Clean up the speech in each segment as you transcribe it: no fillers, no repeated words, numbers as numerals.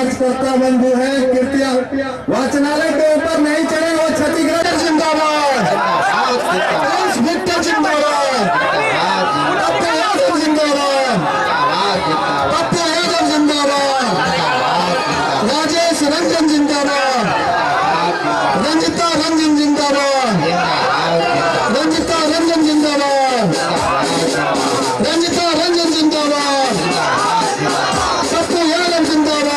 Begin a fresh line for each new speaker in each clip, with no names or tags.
कार्यकर्ता बंधु है, कृपया वाचनालय के ऊपर नहीं चढ़े। वो क्षतिग्रस्त जिंदाबाद, विक्टर जिंदाबाद, पप्पू यादव जिंदाबाद, पप्पू यादव जिंदाबाद, राजेश रंजन जिंदाबाद, रंजिता रंजन जिंदाबाद, रंजिता रंजन जिंदाबाद, रंजिता रंजन जिंदाबाद, पप्पू यादव जिंदाबाद,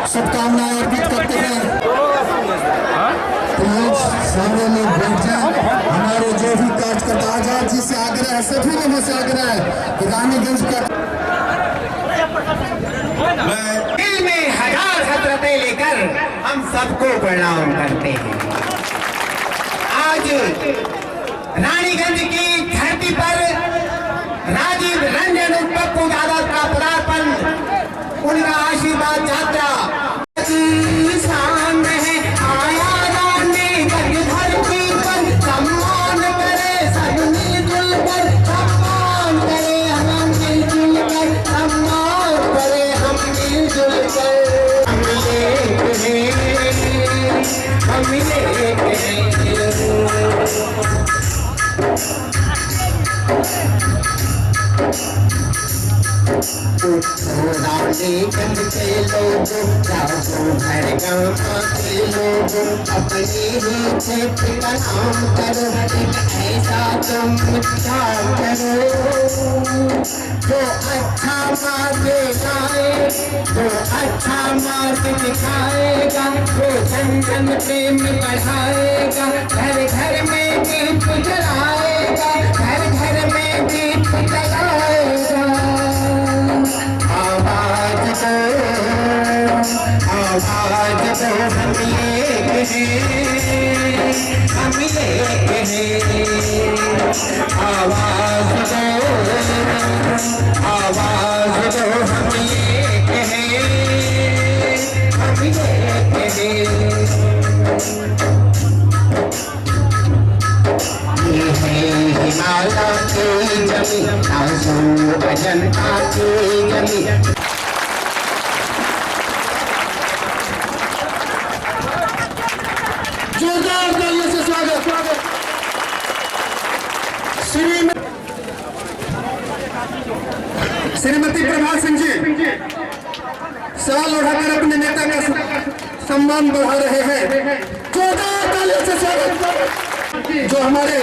शुभकामनाएं अर्पित करते हैं। सामने में बैठ जाए। हमारे जो भी कार्यकर्ता आजाद जी से आग्रह है, सभी लोगों से आग्रह है कि रानीगंज का
दिल में हजार हसरतें लेकर हम सबको प्रणाम करते हैं। आज रानीगंज की धरती पर राजीव रंजन पप्पू यादव का पदार्पण, उनका आशीर्वाद यात्रा सामने है। आया रानीगंज धरती पर, सम्मान करे सब मिलजुल कर, सम्मान करे हम मिलजुल कर, सम्मान करे हम मिलजुल कर। हम एक हैं, हम एक रानीगंज के लोगों, घर गाँव के लोगों, अपने ही क्षेत्र का नाम करो, एक ऐसा तुम काम करो जो अच्छा मार्ग दिखाए, जो अच्छा मार्ग दिखाएगा, जो जन जन प्रेम बढ़ाएगा, घर घर में दीप जलाएगा, घर घर में दीप जलाएगा। आवाज दो हम एक हैं, हम एक हैं। आवाज दो हम एक हैं, हम एक हैं। ये है हिमालय की जमीन, आंसू अजंता की जमीन।
जोरदार तालियों से स्वागत। श्रीमती प्रभात सिंह जी सवाल उठाकर अपने नेता का सम्मान बढ़ा रहे हैं। जोरदार तालियों से स्वागत। जो हमारे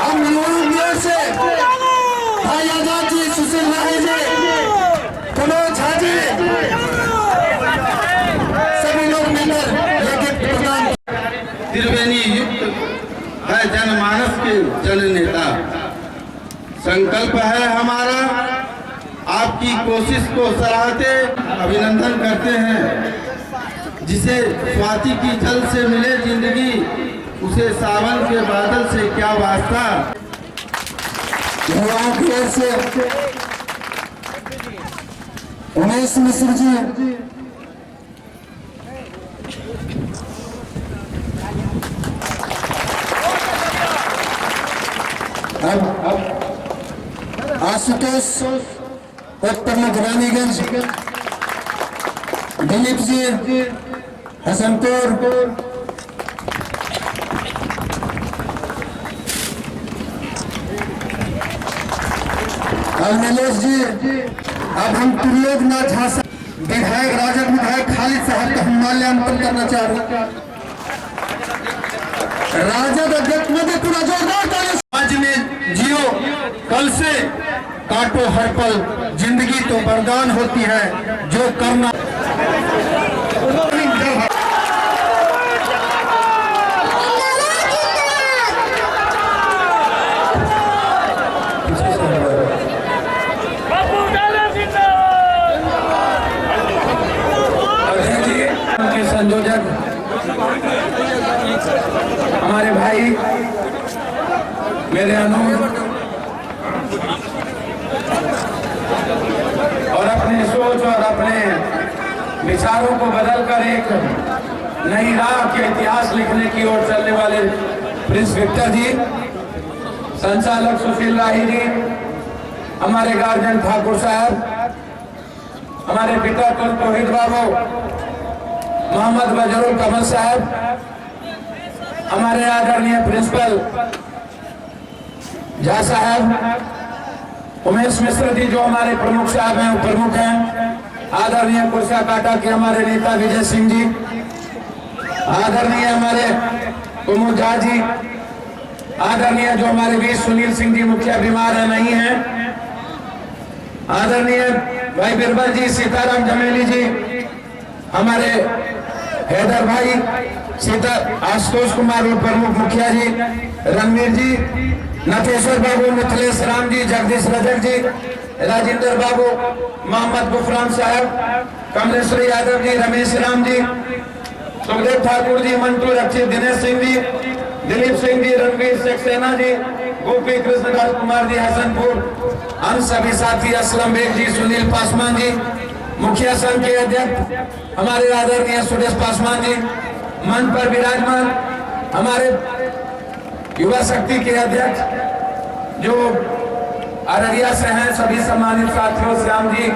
हम युवा से भाई आजाद जी, सुशील राय जी, मनोज झा जी, सभी लोग मिलकर ये गिफ्ट प्रदान।
त्रिवेणी युक्त है जनमानस के जननेता। संकल्प है हमारा, आपकी कोशिश को सराहते अभिनंदन करते हैं। जिसे स्वाति की जल से मिले जिंदगी, उसे सावन के बादल से क्या वास्ता।
युवाओं की ओर से उमेश मिश्र जी अब आशुतोष उप प्रमुख रानीगंज, दिलीप जी हसनपुर, और नीलेश जी। अब हम त्रिलोकनाथ झा विधायक, राजद विधायक खालिद साहब का हम माल्यार्पण करना चाह रहे हैं। राजद अध्यक्ष में पूरा जोरदार ताली।
आज में जियो, कल से काटो हर पल, जिंदगी तो वरदान होती है जो करना।
के संयोजक हमारे भाई मेरे अनुज और अपने सोच और अपने विचारों को बदलकर एक नई राह के इतिहास लिखने की ओर चलने वाले प्रिंस विक्टर जी, संचालक सुशील राही जी, हमारे गार्जियन ठाकुर साहब, हमारे पिता कुल तौहीद बाबू मोहम्मद बजरुल कमल साहब, हमारे आदरणीय प्रिंसिपल झा साहब, उमेश मिश्र जी जो हमारे प्रमुख साहब हैं, प्रमुख हैं, आदरणीय कुर्सा काटा के हमारे नेता विजय सिंह जी, आदरणीय हमारे कुमुद झा जी, आदरणीय जो हमारे वीर सुनील सिंह जी मुखिया बीमार है, नहीं है, आदरणीय भाई बिरबल जी, सीताराम जमेली जी, हमारे हैदर भाई, सीता आशुतोष कुमार प्रमुख मुखिया जी, रणवीर जी, नथेश्वर बाबू, मिथिलेश राम जी, जगदीश रजक जी, राजेंद्र बाबू, मोहम्मद गुफरान साहब, कमलेश्वर यादव जी, रमेश राम जी, सुखदेव ठाकुर जी, मंटू रक्षित, दिनेश सिंह जी, दिलीप सिंह जी, रणवीर सक्सेना जी, गोपी कृष्ण राजकुमार जी हसनपुर, हम सभी साथी, असलम बेग जी, सुनील पासवान जी, मुखिया संघ के अध्यक्ष हमारे आदरणीय सुरेश पासवान जी, मंच पर विराजमान हमारे युवा शक्ति के अध्यक्ष जो अररिया से हैं, सभी सम्मानित साथियों, श्याम जी,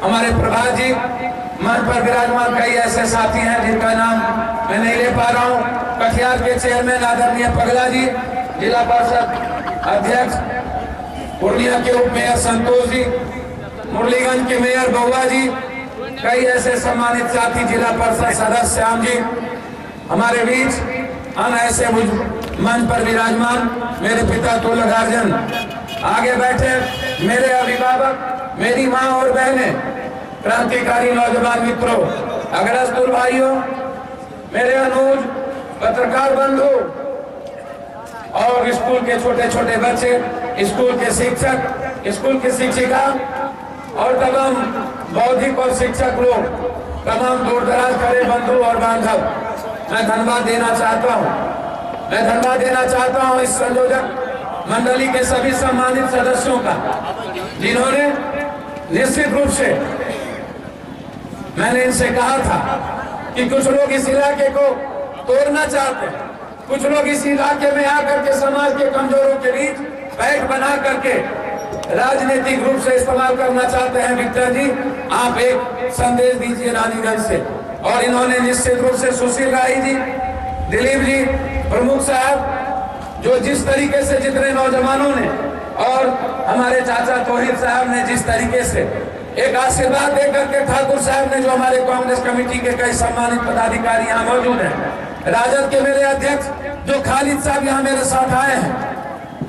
हमारे प्रभात जी, मंच पर विराजमान कई ऐसे साथी हैं जिनका नाम मैं नहीं ले पा रहा हूँ। कटिहार के चेयरमैन आदरणीय पगला जी, जिला परिषद अध्यक्ष, पूर्णिया के उप मेयर संतोष जी, मुरलीगंज के मेयर बउआ जी, कई ऐसे सम्मानित साथी, जिला परिषद सदस्य श्याम जी, हमारे बीच हम ऐसे मंच पर विराजमान मेरे पिता तुल्य गार्जियन, आगे बैठे मेरे अभिभावक, मेरी माँ और बहनें, क्रांतिकारी नौजवान मित्रों, अग्रस्तुल भाइयों, मेरे अनुज, पत्रकार बंधु और स्कूल के छोटे छोटे बच्चे, स्कूल के शिक्षक, स्कूल की शिक्षिका और तमाम बौद्धिक और शिक्षक लोग, तमाम दूर दराज खड़े बंधु और बांधव, मैं धन्यवाद देना चाहता हूँ। मैं धन्यवाद देना चाहता हूँ इस संयोजक मंडली के सभी सम्मानित सदस्यों का, जिन्होंने निश्चित रूप से, मैंने इनसे कहा था कि कुछ लोग इस इलाके को तोड़ना चाहते हैं, कुछ लोग इस इलाके में आकर के समाज के कमजोरों के बीच पैठ बना करके राजनीतिक रूप से इस्तेमाल करना चाहते हैं। विक्टर जी, आप एक संदेश दीजिए रानीगंज से। और इन्होंने निश्चित रूप से सुशील राही जी, दिलीप जी प्रमुख साहब, जो जिस तरीके से जितने नौजवानों ने और हमारे चाचा तौहीद साहब ने जिस तरीके से एक आशीर्वाद देकर के, ठाकुर साहब ने, जो हमारे कांग्रेस कमेटी के कई सम्मानित पदाधिकारी यहाँ मौजूद हैं, राजद के मेरे अध्यक्ष जो खालिद साहब यहाँ मेरे साथ आए हैं,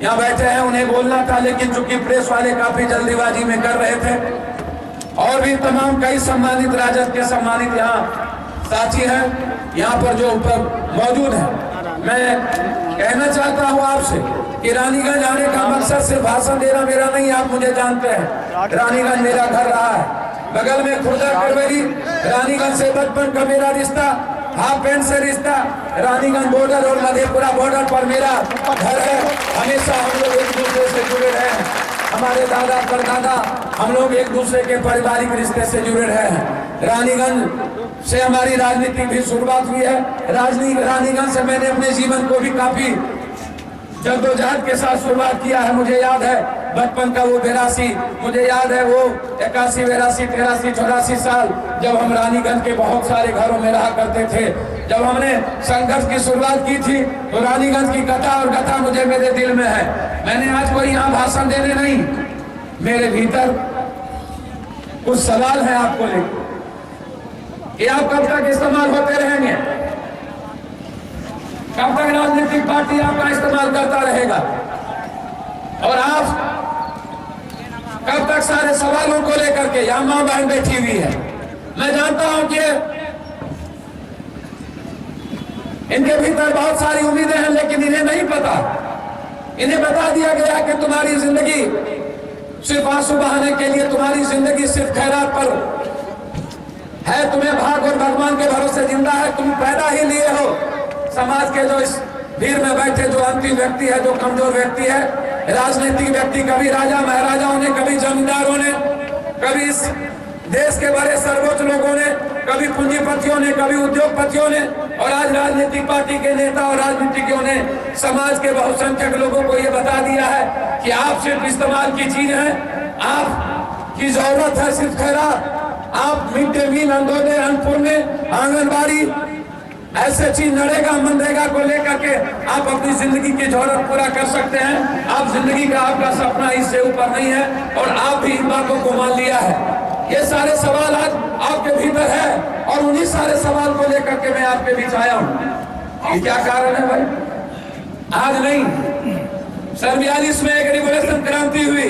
यहाँ बैठे हैं, उन्हें बोलना था लेकिन चूंकि प्रेस वाले काफी जल्दीबाजी में कर रहे थे, और भी तमाम कई सम्मानित राजद के सम्मानित यहाँ साथी हैं यहाँ पर जो मौजूद हैं। मैं कहना चाहता हूँ आपसे कि रानीगंज आने का मकसद सिर्फ भाषण देना मेरा नहीं, आप मुझे जानते हैं, रानीगंज मेरा घर रहा है, बगल में खुर्दा करवेरी, रानीगंज से बचपन का मेरा रिश्ता, हाफ पैंट से रिश्ता, रानीगंज बॉर्डर और मधेपुरा बॉर्डर पर मेरा घर है। हमेशा हम लोग एक दूसरे से जुड़े रहे हैं, हमारे दादा परदादा हम लोग एक दूसरे के पारिवारिक रिश्ते से जुड़े रहे हैं। रानीगंज से हमारी राजनीति भी शुरुआत हुई है। रानीगंज से मैंने अपने जीवन को भी काफी जद्दोजहद के साथ शुरुआत किया है। मुझे याद है बचपन का वो 82, मुझे याद है वो 81, 82, 83, 84 साल जब हम रानीगंज के बहुत सारे घरों में रहा करते थे। जब हमने संघर्ष की शुरुआत की थी तो रानीगंज की कथा और गाथा मुझे मेरे दिल में है। मैंने आज कोई यहाँ भाषण देने नहीं, मेरे भीतर कुछ सवाल है आपको लेकर कि आप कब तक इस्तेमाल होते रहेंगे, कब तक राजनीतिक पार्टी आपका इस्तेमाल करता रहेगा, और आप कब तक सारे सवालों को लेकर के यहाँ मां बहन बैठी हुई है। मैं जानता हूं कि इनके भीतर बहुत सारी उम्मीदें हैं, लेकिन इन्हें नहीं पता। इन्हें बता दिया गया कि तुम्हारी जिंदगी सिर्फ आंसू बहाने के लिए, तुम्हारी जिंदगी सिर्फ खैरात पर है, तुम्हें भाग और भगवान के भरोसे जिंदा है, तुम पैदा ही लिए हो। समाज के जो इस भीड़ में बैठे जो अंतिम व्यक्ति है, जो कमजोर व्यक्ति है, राजनीतिक व्यक्ति, कभी राजा महाराजाओं ने, कभी जमींदारों ने, कभी इस देश के बड़े सर्वोच्च लोगों ने, कभी पूंजीपतियों ने, कभी उद्योगपतियों ने, और आज राजनीतिक पार्टी के नेता और राजनीतिज्ञों ने समाज के बहुसंख्यक लोगों को यह बता दिया है कि आप सिर्फ इस्तेमाल की चीज हैं, आपकी जरूरत है सिर्फ खैरात। आप mid day meal, Antyodaya, Annapurna, anganwadi, ऐसे चीज नरेगा मनरेगा को लेकर के आप अपनी जिंदगी की जरूरत पूरा कर सकते हैं। आप जिंदगी का आपका सपना इससे ऊपर नहीं है, और आप भी इन बातों को मान लिया है। ये सारे सवाल आज आपके भीतर है, और उन्हीं सारे सवाल को लेकर के मैं आपके बीच आया हूं। ये क्या कारण है भाई? आज नहीं, 47 में एक रिवोल्यूशन क्रांति हुई,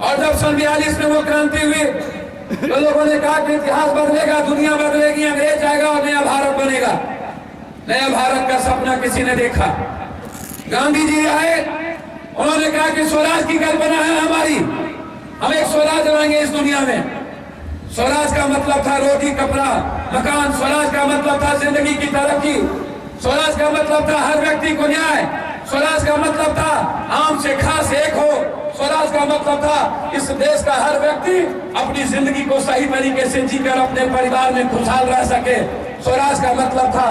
और जब 47 में वो क्रांति हुई तो लोगों ने कहा कि इतिहास बदलेगा, दुनिया बदलेगी, अंग्रेज आएगा और नया भारत बनेगा। नया भारत का सपना किसी ने देखा? गांधी जी आए, उन्होंने कहा कि स्वराज की कल्पना है हमारी, हम एक स्वराज लाएंगे इस दुनिया में। स्वराज का मतलब था रोटी, कपड़ा, मकान। स्वराज का मतलब था जिंदगी की तरक्की। स्वराज का मतलब था हर व्यक्ति को न्याय। स्वराज का मतलब था आम से खास एक हो। स्वराज का मतलब था इस देश का हर व्यक्ति अपनी जिंदगी को सही तरीके से जीकर अपने परिवार में खुशहाल रह सके। स्वराज का मतलब था,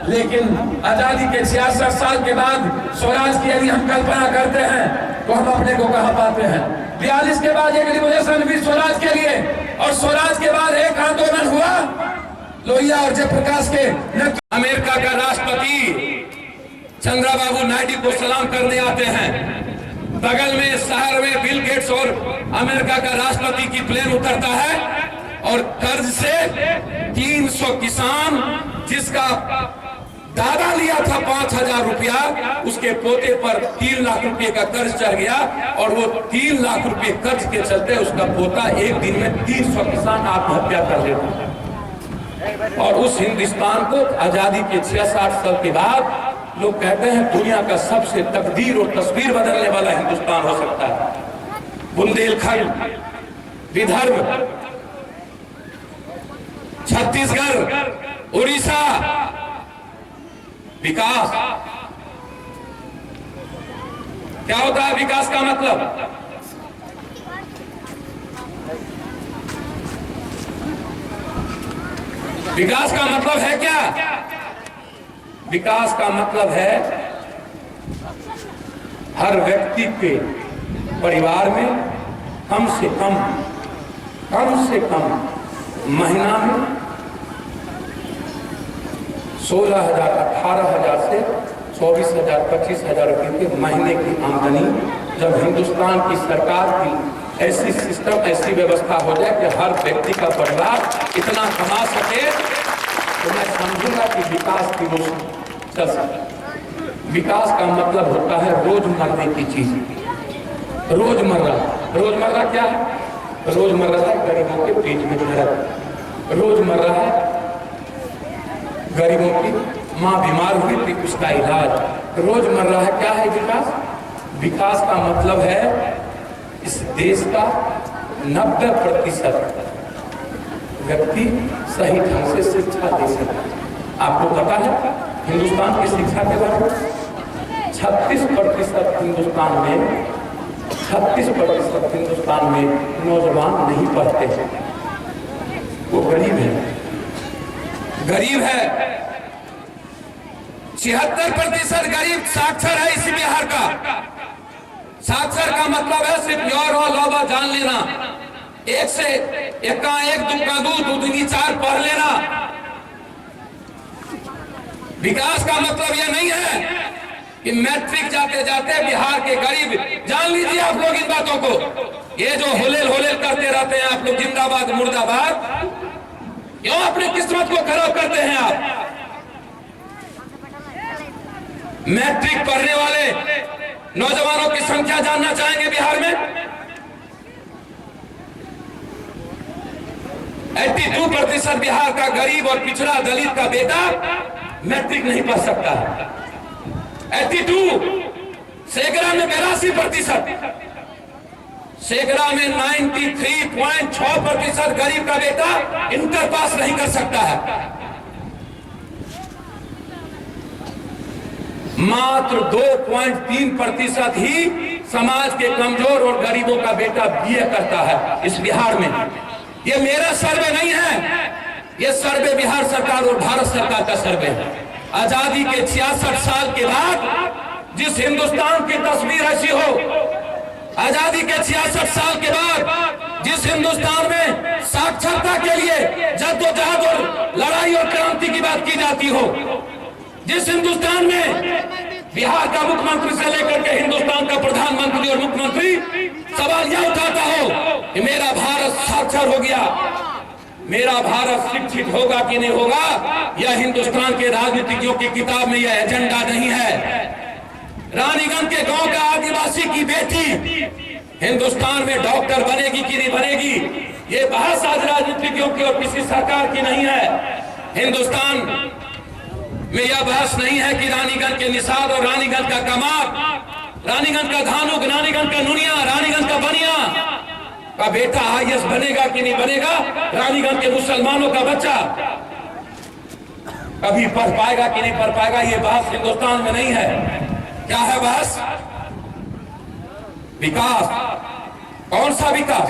लेकिन आजादी के 66 साल के बाद स्वराज की यदि हम कल्पना करते हैं तो हम अपने को कहां पाते हैं? 42 के बाद एक रिवोल्यूशन हुई स्वराज के लिए, और स्वराज के बाद एक आंदोलन हुआ लोहिया और जयप्रकाश के। अमेरिका का राष्ट्रपति चंद्रबाबू नायडू को सलाम करने आते हैं। बगल में शहर में बिल गेट्स और अमेरिका का राष्ट्रपति की प्लेन उतरता है, और कर्ज से 300 किसान, जिसका दादा लिया था 5000 रुपया, उसके पोते पर 3 लाख रुपए का कर्ज चढ़ गया, और वो 3 लाख रुपए कर्ज के चलते उसका पोता एक दिन में 300 किसान आत्महत्या कर लेता। और उस हिंदुस्तान को आजादी के 66 साल के बाद लोग कहते हैं दुनिया का सबसे तकदीर और तस्वीर बदलने वाला हिंदुस्तान हो सकता है। बुंदेलखंड, विदर्भ, छत्तीसगढ़, उड़ीसा, विकास। क्या होता है विकास का मतलब? विकास का मतलब है क्या? विकास का मतलब है हर व्यक्ति के परिवार में कम से कम महीना में 16,000, 18,000 से 24,000, 25,000 रुपये के महीने की आमदनी जब हिंदुस्तान की सरकार की ऐसी सिस्टम, ऐसी व्यवस्था हो जाए कि हर व्यक्ति का परिवार इतना कमा सके, तो मैं समझूंगा कि विकास की ओर चल सकता। विकास का मतलब होता है रोजमर्रा की चीज। रोजमर्रा क्या है? रोजमर्रा है गरीबों के पेट में दर्द। रोजमर्रा है गरीबों की माँ बीमार हुई थी, उसका इलाज। रोजमर्रा है क्या है विकास? विकास का मतलब है इस देश का 90% व्यक्ति सही ढंग से शिक्षा दे सके। आपको पता है हिंदुस्तान की शिक्षा के बारे में 36% हिंदुस्तान में नौजवान नहीं पढ़ते हैं। वो गरीब है।
76% गरीब साक्षर है इस बिहार का। साक्षर का मतलब है सिर्फ योर और लौबा जान लेना, एक से इक्का एक दुक्का दू दूनी चार पढ़ लेना। विकास का मतलब यह नहीं है कि मैट्रिक जाते जाते बिहार के गरीब, जान लीजिए आप लोग इन बातों को, ये जो होलेल होलेल करते रहते हैं आप लोग जिंदाबाद मुर्दाबाद, क्यों अपनी किस्मत को खराब करते हैं आप? मैट्रिक पढ़ने वाले नौजवानों की संख्या जानना चाहेंगे बिहार में? 82% बिहार का गरीब और पिछड़ा दलित का बेटा मैट्रिक नहीं पढ़ सकता है। 82, सेगरा में 82%, सेगरा में 93.6% गरीब का बेटा इंटर पास नहीं कर सकता है। मात्र 2.3% ही समाज के कमजोर और गरीबों का बेटा बीए करता है इस बिहार में। ये मेरा सर्वे नहीं है, ये सर्वे बिहार सरकार और भारत सरकार का सर्वे है। आजादी के 66 साल के बाद जिस हिंदुस्तान की तस्वीर ऐसी हो, आजादी के 66 साल के बाद जिस हिंदुस्तान में साक्षरता के लिए जद्दोजहद और लड़ाई और क्रांति की बात की जाती हो, जिस हिंदुस्तान में बिहार का मुख्यमंत्री से लेकर के हिंदुस्तान का प्रधानमंत्री और मुख्यमंत्री सवाल यह उठाता हो कि मेरा भारत साक्षर हो गया, मेरा भारत शिक्षित होगा कि नहीं होगा, यह हिंदुस्तान के राजनीतिज्ञों की किताब में यह एजेंडा नहीं है। रानीगंज के गांव का आदिवासी की बेटी हिंदुस्तान में डॉक्टर बनेगी कि नहीं बनेगी, ये बहस आज राजनीतिज्ञों की और किसी सरकार की नहीं है। हिंदुस्तान में यह बहस नहीं है कि रानीगंज के निषाद और रानीगंज का कमार, रानीगंज का धानुक, रानीगंज का नुनिया, रानीगंज का बनिया का बेटा आईएएस बनेगा कि नहीं बनेगा, रानीगंज के मुसलमानों का बच्चा कभी पढ़ पाएगा कि नहीं पढ़ पाएगा, ये बहस हिंदुस्तान में नहीं है। क्या है बहस? विकास। कौन सा विकास?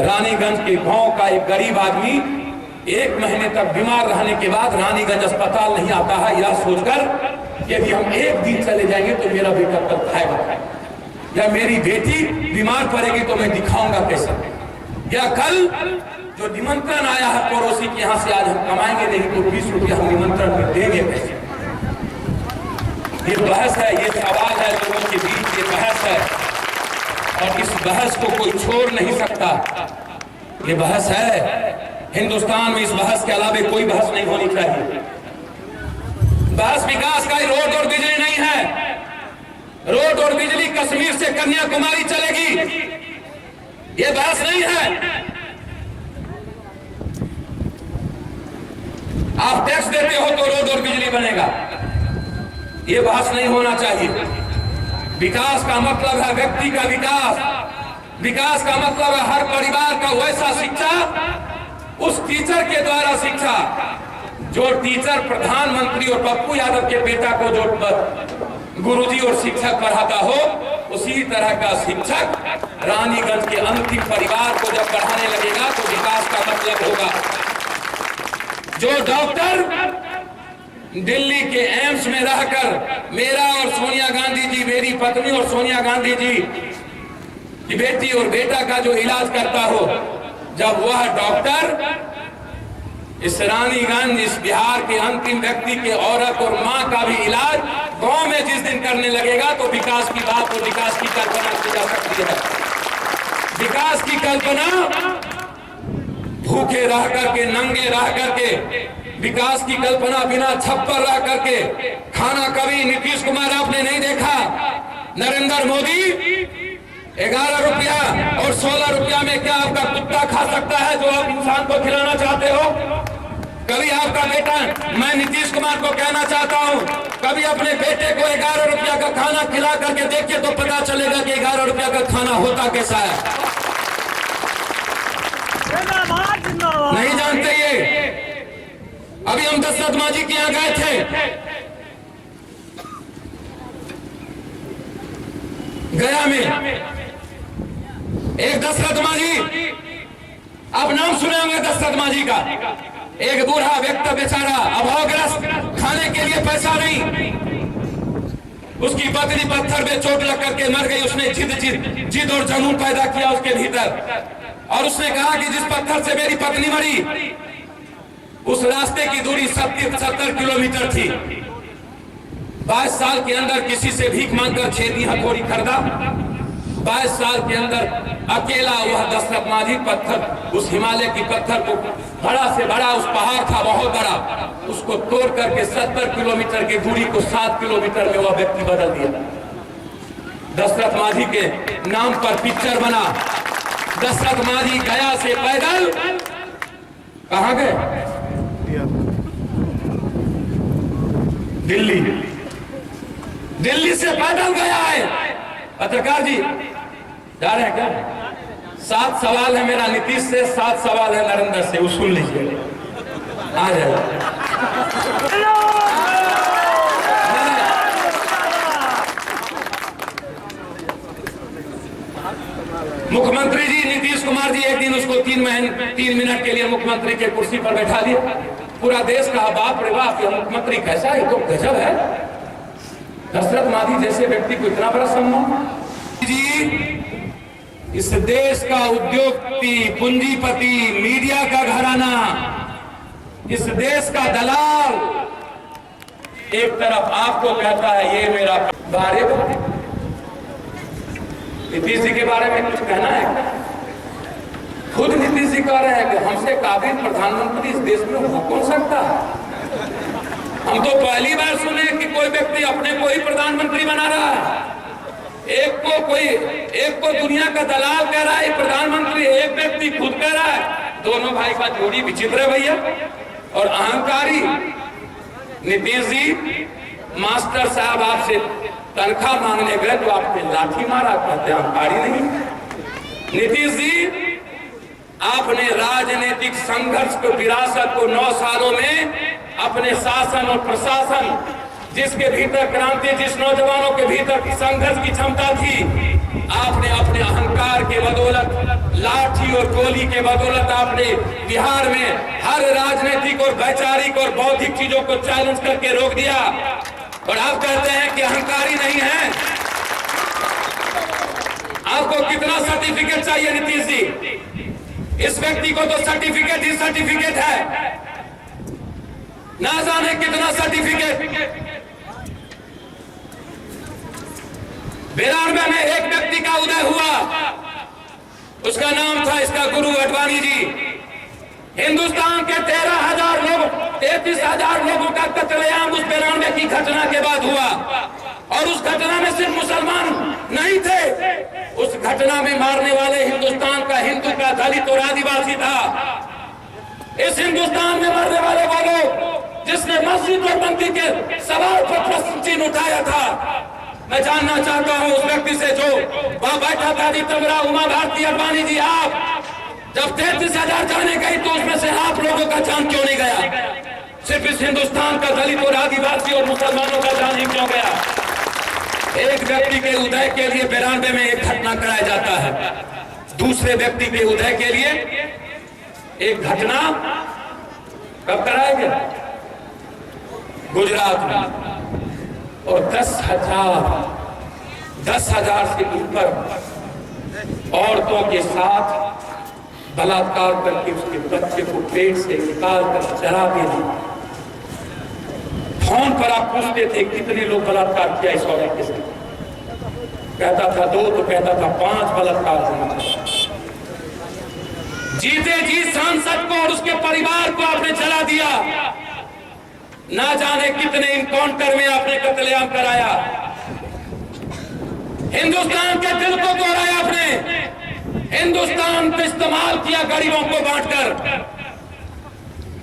रानीगंज के गांव का एक गरीब आदमी 1 महीने तक बीमार रहने के बाद रानीगंज अस्पताल नहीं आता है, यह सोचकर यदि हम एक दिन चले जाएंगे तो मेरा बेटा कल खाएगा, या मेरी बेटी बीमार पड़ेगी तो मैं दिखाऊंगा कैसे, या कल जो निमंत्रण आया है पड़ोसी के यहाँ से आज हम कमाएंगे नहीं तो 20 रुपया हम निमंत्रण में देंगे कैसे। ये बहस है, ये सवाल है लोगों के बीच, ये बहस है और इस बहस को कोई छोड़ नहीं सकता। ये बहस है, हिंदुस्तान में इस बहस के अलावा कोई बहस नहीं होनी चाहिए। बहस विकास का रोड और बिजली नहीं है। रोड और बिजली कश्मीर से कन्याकुमारी चलेगी, ये बहस नहीं है। आप टैक्स देते हो तो रोड और बिजली बनेगा, ये बहस नहीं होना चाहिए। विकास का मतलब है व्यक्ति का विकास, विकास का मतलब है हर परिवार का वैसा शिक्षा, उस टीचर के द्वारा शिक्षा जो टीचर प्रधानमंत्री और पप्पू यादव के बेटा को जो गुरुजी और शिक्षक पढ़ाता हो, उसी तरह का शिक्षक रानीगंज के अंतिम परिवार को जब पढ़ाने लगेगा तो विकास का मतलब होगा। जो डॉक्टर दिल्ली के एम्स में रहकर मेरा और सोनिया गांधी जी, मेरी पत्नी और सोनिया गांधी जी की बेटी और बेटा का जो इलाज करता हो, जब वह डॉक्टर इस रानीगंज, इस बिहार के अंतिम व्यक्ति के औरत और मां का भी इलाज गांव में जिस दिन करने लगेगा तो विकास की बात और विकास की कल्पना की जा सकती है। विकास की कल्पना भूखे रह करके, नंगे रह करके, विकास की कल्पना बिना छप्पर रह करके खाना कभी नीतीश कुमार आपने नहीं देखा। नरेंद्र मोदी 11 रुपया और 16 रुपया में क्या आपका कुत्ता खा सकता है जो आप इंसान को खिलाना चाहते हो? कभी आपका बेटा, मैं नीतीश कुमार को कहना चाहता हूं, कभी अपने बेटे को 11 रुपया का खाना खिला करके देखिए तो पता चलेगा कि 11 रुपया का खाना होता कैसा है। नहीं जानते ये। अभी हम दशरथ मांझी के यहाँ गए थे, गया में एक दशरथ मांझी, आप नाम सुने होंगे दशरथ मांझी का, एक बूढ़ा व्यक्ति बेचारा अभावग्रस्त, खाने के लिए पैसा नहीं। उसकी पत्नी पत्थर में चोट लग करके मर गई। उसने जिद और जुनून पैदा किया उसके भीतर, और उसने कहा कि जिस पत्थर से मेरी पत्नी मरी उस रास्ते की दूरी 70 किलोमीटर थी। 22 साल के अंदर किसी से भीख मांगकर खेती हथौड़ी खरीदा। 22 साल के अंदर अकेला वह दशरथ माझी पत्थर, उस हिमालय की पत्थर को, बड़ा से बड़ा उस पहाड़ था बहुत बड़ा, उसको तोड़ करके 70 किलोमीटर की दूरी को 7 किलोमीटर में वह व्यक्ति बदल दिया। दशरथ माझी के नाम पर पिक्चर बना। दशरथ माझी गया से पैदल कहां गए? दिल्ली। दिल्ली से पैदल गया है। पत्रकार जी जा रहे हैं क्या? 7 सवाल है मेरा नीतीश से, 7 सवाल है नरेंद्र से, वो सुन लीजिए। आ जाए। मुख्यमंत्री जी नीतीश कुमार जी एक दिन उसको 3 मिनट के लिए मुख्यमंत्री के कुर्सी पर बैठा दिया। पूरा देश कहा बाप रे बाप, ये मुख्यमंत्री कैसा है, तो गजब है। दशरथ माझी जैसे व्यक्ति को इतना बड़ा सम्मान। जी इस देश का उद्योगपति, पूंजीपति, मीडिया का घराना, इस देश का दलाल एक तरफ आपको कहता है ये मेरा बारे में। नीतीश जी के बारे में कुछ कहना है? खुद नीतीश जी कह रहे हैं कि हमसे काबिल प्रधानमंत्री इस देश में हो कौन सकता है। हम तो पहली बार सुने कि कोई व्यक्ति अपने को ही प्रधानमंत्री बना रहा है। एक को दुनिया का दलाल कह रहा है प्रधानमंत्री, एक व्यक्ति खुद कह रहा है। दोनों भाई का जोड़ी विचित्र है भैया, और अहंकारी। नीतीश जी मास्टर साहब आपसे तनख्वाह मांगने गए तो आपने लाठी मारा, कहते अहंकारी नहीं। नीतीश जी आपने राजनीतिक संघर्ष को, विरासत को 9 सालों में अपने शासन और प्रशासन, जिसके भीतर क्रांति, जिस नौजवानों के भीतर संघर्ष की क्षमता थी, आपने अपने अहंकार के बदौलत, लाठी और गोली के बदौलत आपने बिहार में हर राजनीतिक और वैचारिक और बौद्धिक चीजों को चैलेंज करके रोक दिया। और आप कहते हैं कि अहंकारी नहीं है। आपको कितना सर्टिफिकेट चाहिए नीतीश जी? इस व्यक्ति को तो सर्टिफिकेट ही सर्टिफिकेट है, ना जाने कितना सर्टिफिकेट। 92 में एक व्यक्ति का उदय हुआ, उसका नाम था इसका गुरु अडवाणी जी। हिंदुस्तान के 13,000 लोग, 33,000 लोगों का कत्लेआम उस 92 की घटना के बाद हुआ। और उस घटना में सिर्फ मुसलमान नहीं थे, उस घटना में मारने वाले हिंदुस्तान का हिंदू का दलित और आदिवासी था। इस हिंदुस्तान में मरने वाले वो लोग जिसने मस्जिद और मंदिर के सवाल पर प्रश्न चिन्ह उठाया था। मैं जानना चाहता हूं उस व्यक्ति से जो वहां बैठा था, तमरा उमा भारती अडवाणी जी, आप जब 33,000 जाने गई तो उसमें से आप लोगों का जान क्यों नहीं गया? सिर्फ इस हिंदुस्तान का दलित और आदिवासी और मुसलमानों का जान ही क्यों गया? एक व्यक्ति के उदय के लिए 92 में एक घटना कराया जाता है, दूसरे व्यक्ति के उदय के लिए एक घटना कब कराएंगे? गुजरात में। और 10,000 से ऊपर औरतों के साथ बलात्कार करके उसके बच्चे को पेट से निकाल कर चरा देना। फोन पर आप पूछते थे कितने लोग बलात्कार किया इस औरत के साथ, कहता था 2, तो कहता था 5 बलात्कार हुआ। जीते जी सांसद को और उसके परिवार को आपने जला दिया। ना जाने कितने इनकाउंटर में आपने कत्लेआम कराया। हिंदुस्तान के दिल को तोड़ा आपने। हिंदुस्तान का इस्तेमाल किया गरीबों को बांटकर।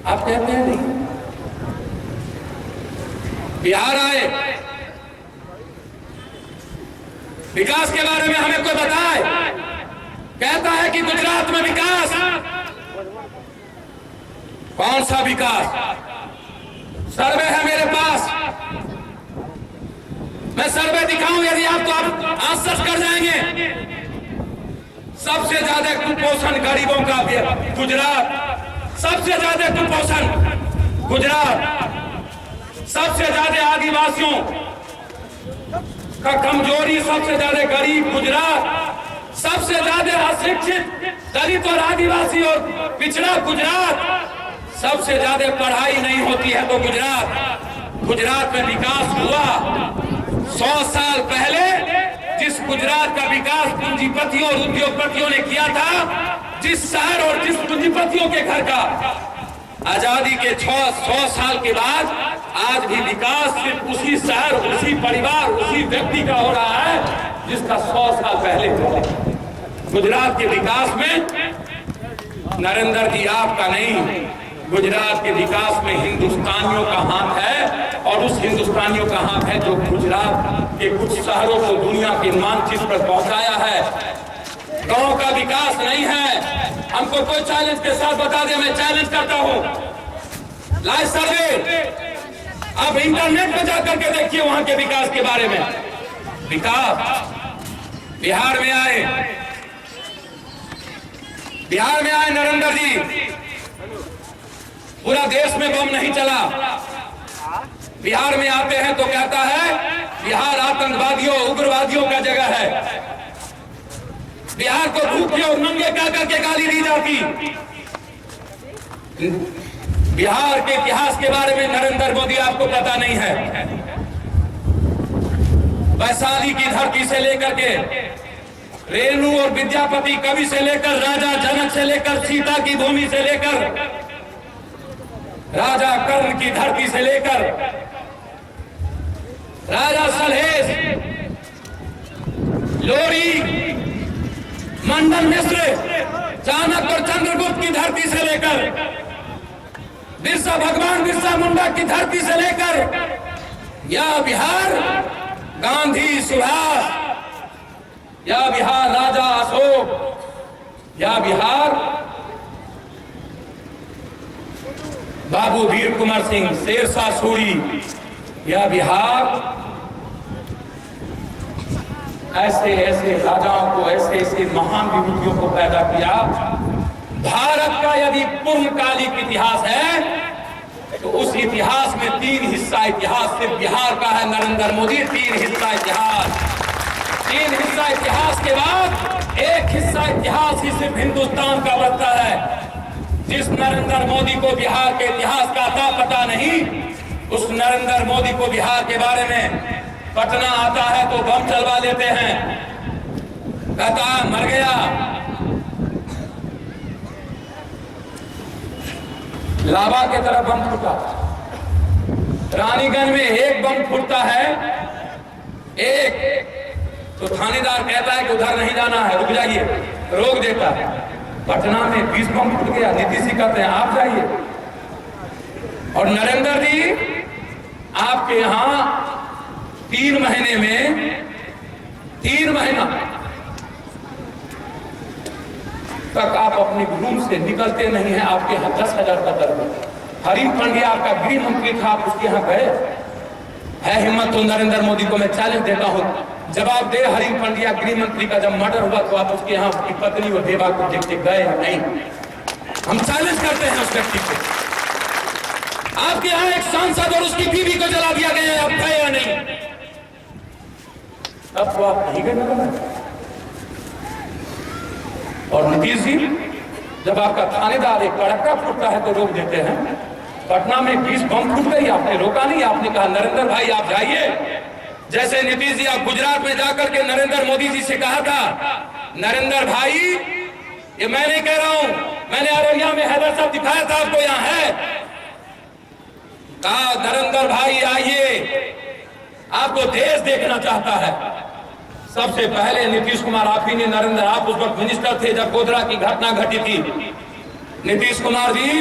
आप कहते हैं नहीं। बिहार आए, विकास के बारे में हमें कोई बताए? कहता है कि गुजरात में विकास। कौन सा विकास? सर्वे है मेरे पास, मैं सर्वे दिखाऊं यदि आप तो आप आश्चर्य कर जाएंगे। सबसे ज्यादा कुपोषण गरीबों का गुजरात, सबसे ज्यादा कुपोषण गुजरात, सबसे ज्यादा आदिवासियों का कमजोरी, सबसे ज्यादा गरीब गुजरात, सबसे ज्यादा अशिक्षित दलित और आदिवासी और पिछड़ा गुजरात, सबसे ज्यादा पढ़ाई नहीं होती है तो गुजरात में विकास हुआ। 100 साल पहले जिस गुजरात का विकास पूंजीपतियों और उद्योगपतियों ने किया था, जिस शहर और जिस पूंजीपतियों के घर का आजादी के 100 साल के बाद आज भी विकास सिर्फ उसी शहर, उसी परिवार, उसी व्यक्ति का हो रहा है जिसका 100 साल पहले हुआ। गुजरात के विकास में नरेंद्र जी आपका नहीं, गुजरात के विकास में हिंदुस्तानियों का हाथ है, और उस हिंदुस्तानियों का हाथ है जो गुजरात के कुछ शहरों को दुनिया के मानचित्र पर पहुंचाया है। गांव का विकास नहीं है। हमको कोई चैलेंज के साथ बता दे, मैं चैलेंज करता हूं, लाइव सर्वे आप इंटरनेट पे जाकर के देखिए वहां के विकास के बारे में। विकास बिहार में आए नरेंद्र जी, पूरा देश में बम नहीं चला। बिहार में आते हैं तो कहता है बिहार आतंकवादियों उग्रवादियों का जगह है। बिहार को भूखे और नंगे कह करके गाली दी जाती। बिहार के इतिहास के बारे में नरेंद्र मोदी आपको पता नहीं है। वैशाली की धरती से लेकर के रेणु और विद्यापति कवि से लेकर राजा जनक से लेकर सीता की भूमि से लेकर राजा कर्ण की धरती से लेकर राजा सलहेश, लोरी, मंडन मिश्र, चाणक्य और चंद्रगुप्त की धरती से लेकर भगवान बिरसा मुंडा की धरती से लेकर या बिहार गांधी सुभाष, या बिहार राजा अशोक, या बिहार बाबू वीर कुंवर सिंह, शेरशाह सूरी, या बिहार ऐसे ऐसे राजाओं को, ऐसे ऐसे महान विभूतियों को पैदा किया। भारत का यदि पूर्णकालिक इतिहास है तो उस इतिहास में 3 हिस्सा इतिहास सिर्फ बिहार का है। नरेंद्र मोदी 3 हिस्सा इतिहास, 3 हिस्सा इतिहास के बाद 1 हिस्सा इतिहास ही सिर्फ हिंदुस्तान का बचता है। जिस नरेंद्र मोदी को बिहार के इतिहास का आता पता नहीं, उस नरेंद्र मोदी को बिहार के बारे में पटना आता है तो बम चलवा लेते हैं, कहता है मर गया। लावा के तरफ बम फूटा, रानीगंज में 1 बम फूटता है, 1 तो थानेदार कहता है कि उधर नहीं जाना है, रुक जाइए, रोक देता है। पटना में 20 बम फूट गया, नीतीश जी कहते हैं आप जाइए। और नरेंद्र जी आपके यहां 3 महीने में 3 महीना तक आप अपने रूम से निकलते नहीं हैं। आपके यहाँ 10,000 का दर्द। हरीश पांड्या आपका गृह मंत्री था, आप उसके यहाँ गए? है हिम्मत तो नरेंद्र मोदी को मैं चैलेंज देता हूँ, जवाब दे। हरीश पांड्या गृह मंत्री का जब मर्डर हुआ तो आप उसके यहाँ उसकी पत्नी और देवा को देखते गए या नहीं? हम चैलेंज करते हैं उस व्यक्ति को। आपके यहाँ एक सांसद और उसकी बीवी को जला दिया गया, आप गए या नहीं? अब तो आप नहीं गए। और नीतीश जी जब आपका थानेदार एक कड़का फूटता है तो रोक देते हैं। पटना में 20 बम फूट गई, आपने रोका नहीं, आपने कहा नरेंद्र भाई आप जाइए। जैसे नीतीश जी आप गुजरात में जाकर के नरेंद्र मोदी जी से कहा था, नरेंद्र भाई ये मैं नहीं कह रहा हूं, मैंने अररिया में हैदर साहब दिखाया था आपको, यहां है, कहा नरेंद्र भाई आइए, आपको देश देखना चाहता है। सबसे पहले नीतीश कुमार आप ही ने, नरेंद्र आप उस वक्त मिनिस्टर थे जब गोधरा की घटना घटी थी। नीतीश कुमार जी,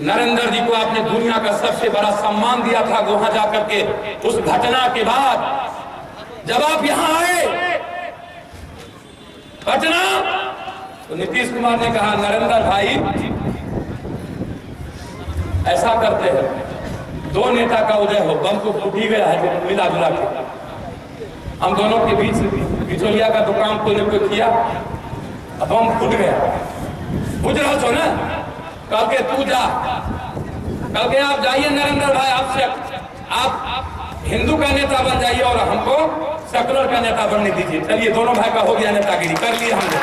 नरेंद्र जी को आपने दुनिया का सबसे बड़ा सम्मान दिया था वहां जाकर के। उस घटना के बाद जब आप यहां आए पटना तो नीतीश कुमार ने कहा नरेंद्र भाई ऐसा करते हैं, 2 नेता का उदय हो, बम तो फूट ही गया है मिला जुला के, हम दोनों के बीच बिचौलिया का दुकान को किया, बम फूट गया, बुझ रहा हो ना, कल के तू जा कल के आप जाइए नरेंद्र भाई, आपसे आप हिंदू का नेता बन जाइए और हमको सेकुलर का नेता बनने दीजिए। चलिए दोनों भाई का हो गया नेतागिरी, कर लिए हम लोग।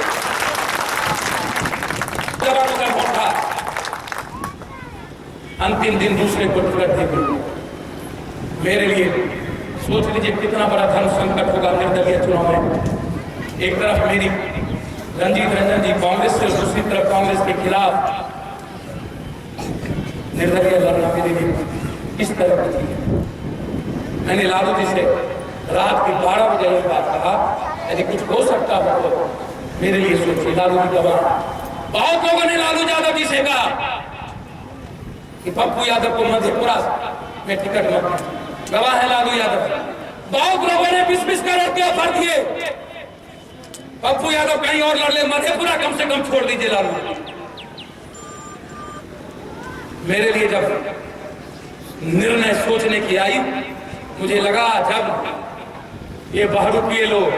अंतिम दिन दूसरे को टिकट दे दी। मेरे लिए सोच लीजिए कितना बड़ा धर्म संकट होगा निर्दलीय चुनाव में। एक तरफ मेरी रंजीत रंजन जी कांग्रेस से, दूसरी तरफ कांग्रेस के खिलाफ निर्दलीय लड़ना मेरे लिए किस तरह की चीज। मैंने लालू जी से रात के 12 बजे ये बात कहा, यदि कुछ हो सकता हो तो मेरे लिए सोचिए। लालू जी गवाह, बहुत लोगों ने लालू यादव जी से कहा कि पप्पू यादव को मधेपुरा में टिकट मत, गवाह है लालू यादव। बहुत लोगों ने 20-20 करोड़ के ऑफर दिए, पप्पू यादव कहीं और लड़ ले, मधेपुरा कम से कम छोड़ दीजिए लालू। मेरे लिए जब निर्णय सोचने की आई, मुझे लगा जब ये बहरूपिये लोग,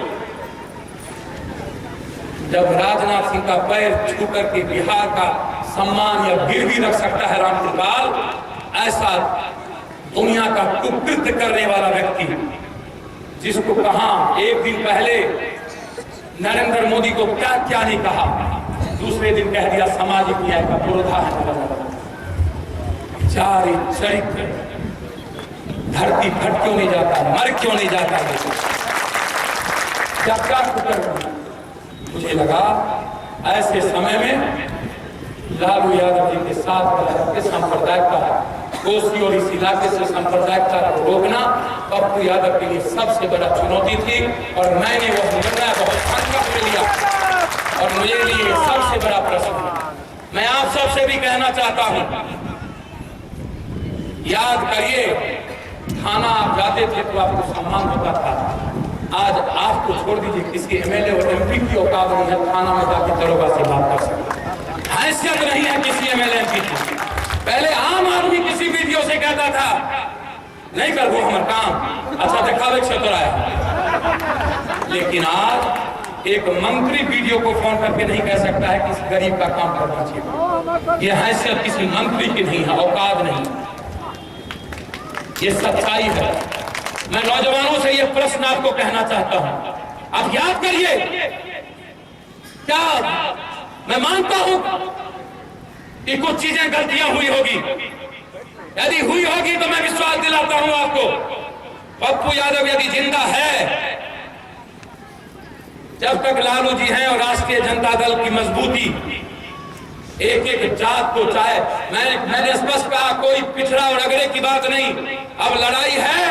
जब राजनाथ सिंह का पैर छू करके बिहार का सम्मान या गिरवी रख सकता है रामकृपाल, ऐसा दुनिया का कुकृत्य करने वाला व्यक्ति, जिसको कहा एक दिन पहले नरेंद्र मोदी को क्या क्या नहीं कहा, दूसरे दिन कह दिया सामाजिक न्याय का पुरोधा है। चार चरित्र, धरती फट क्यों नहीं जाता, मर क्यों नहीं जाता, क्या क्या कुकर्म। मुझे लगा ऐसे समय में लालू यादव जी के साथ के सांप्रदायिकता, कोसी और इस इलाके से सांप्रदायिकता को रोकना पप्पू यादव के लिए सबसे बड़ा चुनौती थी। और मैंने वो निर्णय बहुत संकट में लिया और मेरे लिए सबसे बड़ा प्रश्न। मैं आप सबसे भी कहना चाहता हूं, याद करिए, थाना आप जाते थे तो आपको सम्मान होता था। आज आपको छोड़ दीजिए, किसी एमएलए और एमपी की औकात नहीं है थाना में जाके दरोगा से बात कर सकते, हैसियत नहीं है किसी एमएलए एमपी की। पहले आम आदमी किसी वीडियो से कहता था नहीं कर वो हमारा काम, अच्छा दिखावे क्षेत्र है, लेकिन आज एक मंत्री वीडियो को फोन करके नहीं कह सकता है कि इस गरीब का काम करना चाहिए। यह हैसियत किसी मंत्री की नहीं है, औकात नहीं, ये सच्चाई है। मैं नौजवानों से यह प्रश्न आपको कहना चाहता हूं, आप याद करिए, क्या मैं मानता हूं कि कुछ चीजें गलतियां हुई होगी, यदि हुई होगी तो मैं विश्वास दिलाता हूं आपको, पप्पू यादव यदि जिंदा है, जब तक लालू जी हैं और राष्ट्रीय जनता दल की मजबूती, एक एक जात को चाहे, मैंने स्पष्ट कहा, कोई पिछड़ा और अगड़े की बात नहीं। अब लड़ाई है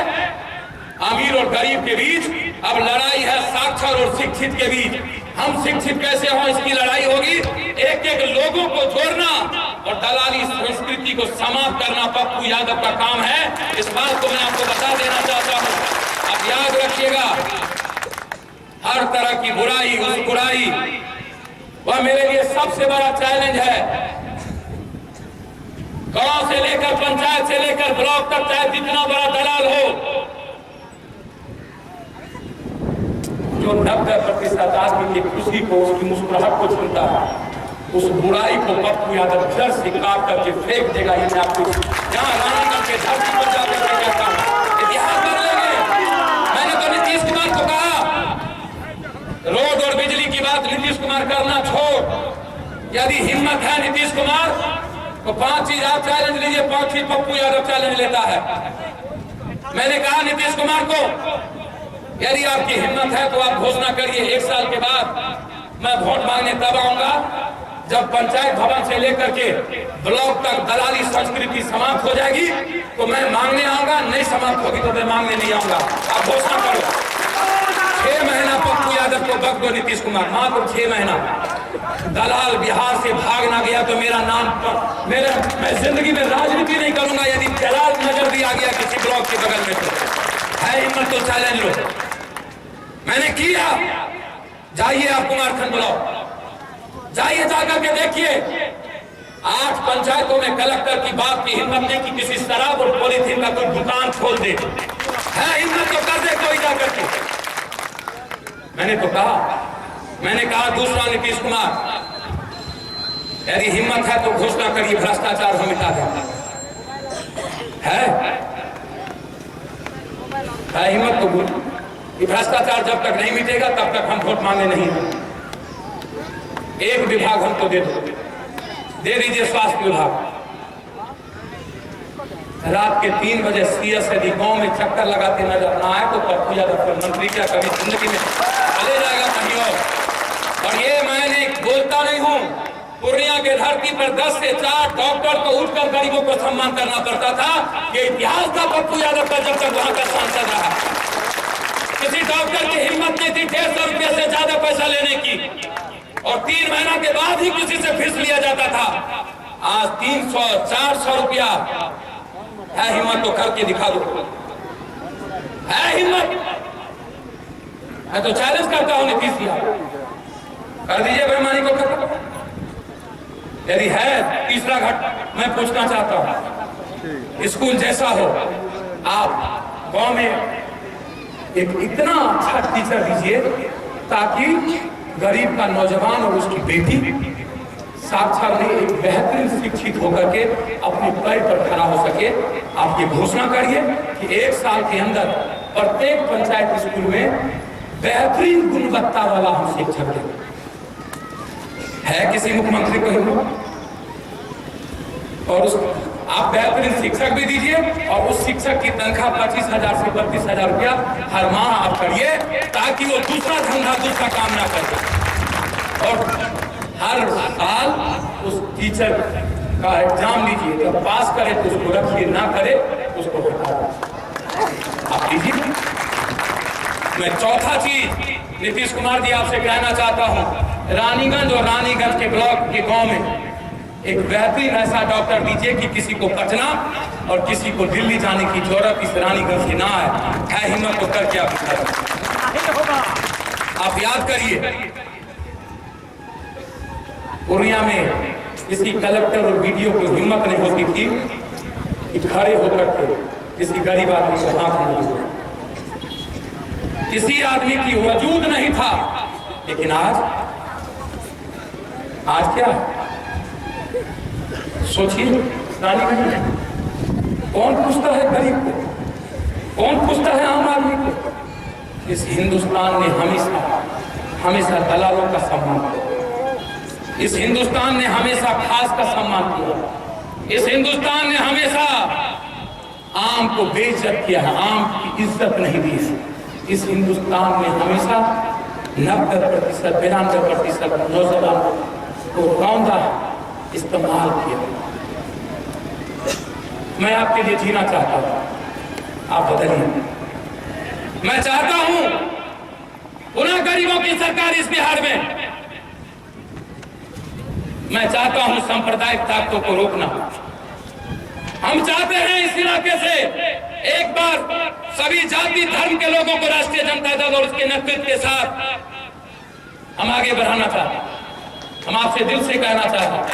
अमीर और गरीब के बीच, अब लड़ाई है साक्षर और शिक्षित के बीच। हम शिक्षित कैसे हों, इसकी लड़ाई होगी। एक एक लोगों को जोड़ना और दलाली संस्कृति को समाप्त करना पप्पू यादव का काम है। इस बात को मैं आपको बता देना चाहता हूं। आप याद रखिएगा, हर तरह की बुराई, उस बुराई, वह मेरे लिए सबसे बड़ा चैलेंज है। गांव से लेकर पंचायत से लेकर ब्लॉक तक, चाहे जितना बड़ा दलाल हो, जो 90% आदमी की खुशी को, उसकी मुस्कुराहट को चुनता है, उस बुराई को पप्पू यादव जड़ से काट करके फेंक देगा। ये मैं आपको जहां रामनगर के धरती पर जाकर के कहता हूं, इतिहास कर लेंगे। मैंने तो नीतीश कुमार को कहा, रोड और बिजली की बात नीतीश कुमार करना छोड़, यदि हिम्मत है नीतीश कुमार तो 5 चीज आप चैलेंज लीजिए, 5 चीज पप्पू यादव चैलेंज लेता है। मैंने कहा नीतीश कुमार को, यदि आपकी हिम्मत है तो आप घोषणा करिए, 1 साल के बाद मैं वोट मांगने तब आऊंगा जब पंचायत भवन से लेकर के ब्लॉक तक दलाली संस्कृति समाप्त हो जाएगी, तो मैं मांगने आऊंगा। नहीं समाप्त होगी तो मैं मांगने नहीं आऊंगा। आप घोषणा करो। 6 महीना पप्पू यादव को बक दो नीतीश कुमार, मात्र 6 महीना। दलाल बिहार से भाग ना गया तो मेरा नाम, मैं जिंदगी में राजनीति नहीं करूंगा यदि दलाल नजर भी आ गया किसी ब्लॉक के बगल में। तो है हिम्मत तो चैलेंज लो। मैंने किया, जाइए आप कुमारखंड ब्लॉक, जाइए जाकर के देखिए, 8 पंचायतों में कलेक्टर की बात की हिम्मत नहीं कि किसी शराब और पॉलीथीन का कोई दुकान खोल दे। है हिम्मत तो कर दे कोई जाकर के। मैंने कहा दूसरा नीतीश कुमार, यदि हिम्मत है तो घोषणा करिए भ्रष्टाचार हम मिटा दें। है हिम्मत तो बोल कि भ्रष्टाचार जब तक नहीं मिटेगा तब तक हम वोट मांगे नहीं हैं। एक विभाग हमको दे दीजिए, स्वास्थ्य विभाग। रात के 3 बजे CS यदि गांव में चक्कर लगाते नजर ना आए तो पप्पू यादव मंत्री क्या कभी जिंदगी में चले जाएगा कहीं और ये मैंने बोलता नहीं हूं। पूर्णिया के धरती पर 10 से 4 डॉक्टर को उठकर गरीबों को सम्मान करना पड़ता था। ये इतिहास था पप्पू यादव का जब तक वहां का सांसद रहा। किसी डॉक्टर की हिम्मत नहीं थी 150 रुपये से ज्यादा पैसा लेने की, और 3 महीना के बाद ही किसी से फीस लिया जाता था। आज 300-400 रुपया है। हिम्मत तो करके दिखा दो, है हिम्मत? मैं तो चैलेंज करता हूं नीतीश जी, कर दीजिए बेईमानी को खत्म। यदि है तीसरा घट मैं पूछना चाहता हूं, स्कूल जैसा हो, आप गांव में एक इतना अच्छा टीचर दीजिए ताकि गरीब का नौजवान और उसकी बेटी साक्षात में एक बेहतरीन शिक्षित होकर के अपने पैर पर खड़ा हो सके। आप ये घोषणा करिए कि 1 साल के अंदर प्रत्येक पंचायत स्कूल में बेहतरीन गुणवत्ता वाला हम शिक्षक दें। है किसी मुख्यमंत्री को हिम्मत? और आप बेहतरीन शिक्षक भी दीजिए और उस शिक्षक की तनख्वाह 25,000 से 32,000 रुपया हर माह आप करिए ताकि वो दूसरा धंधा दूसरा काम ना करे। और हर साल उस टीचर का एग्जाम लीजिए, जब पास करे तो उसको रखिए, ना करे उसको हटा आप लीजिए। मैं चौथा चीज नीतीश कुमार जी आपसे कहना चाहता हूं, रानीगंज और रानीगंज के ब्लॉक के गांव में एक बेहतरीन ऐसा डॉक्टर दीजिए कि किसी को पटना और किसी को दिल्ली जाने की जरूरत इस रानीगंज की ना है हिम्मत तो करके आप याद करिए, पूर्णिया में किसी कलेक्टर और वीडियो को हिम्मत नहीं होती थी कि खड़े होकर के किसी गरीब आदमी को हाथ नहीं जोड़े। किसी आदमी की वजूद नहीं था, लेकिन आज क्या सोचिए, कौन पूछता है गरीब को, कौन पूछता है आम आदमी को? इस हिंदुस्तान ने हमेशा दलालों का सम्मान किया, इस हिंदुस्तान ने हमेशा खास का सम्मान किया, इस हिंदुस्तान ने हमेशा आम को बेइज्जत किया है, आम की इज्जत नहीं दी। इस हिंदुस्तान ने हमेशा 90%, 92% नौजवान को रौंदा इस्तेमाल किया। मैं आपके लिए जीना चाहता हूं, आप बदलिए। मैं चाहता हूं पुनः गरीबों की सरकार इस बिहार में। मैं चाहता हूं सांप्रदायिक ताकतों को रोकना। हम चाहते हैं इस इलाके से एक बार सभी जाति धर्म के लोगों को राष्ट्रीय जनता दल और उसके नेतृत्व के साथ हम आगे बढ़ाना चाहते हैं। हम आपसे दिल से कहना चाहते हैं,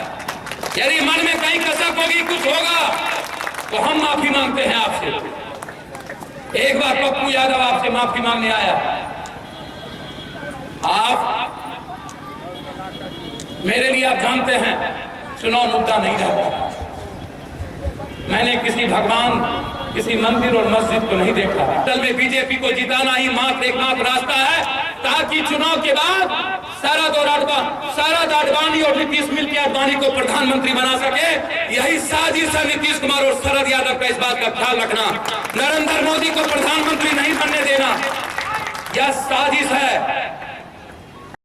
यदि मन में कहीं कसक होगी, कुछ होगा, तो हम माफी मांगते हैं आपसे। एक बार पप्पू यादव आपसे माफी मांगने आया, आप मेरे लिए आप जानते हैं चुनाव मुद्दा नहीं रहता। मैंने किसी भगवान, किसी मंदिर और मस्जिद को नहीं देखा। असल में बीजेपी को जिताना ही एकमात्र रास्ता है ताकि चुनाव के बाद शरद आडवाणी और नीतीश मिलकर आडवाणी को प्रधानमंत्री बना सके। यही साजिश है नीतीश कुमार और शरद यादव का। इस बात का ख्याल रखना, नरेंद्र मोदी को प्रधानमंत्री नहीं बनने देना, यह साजिश है।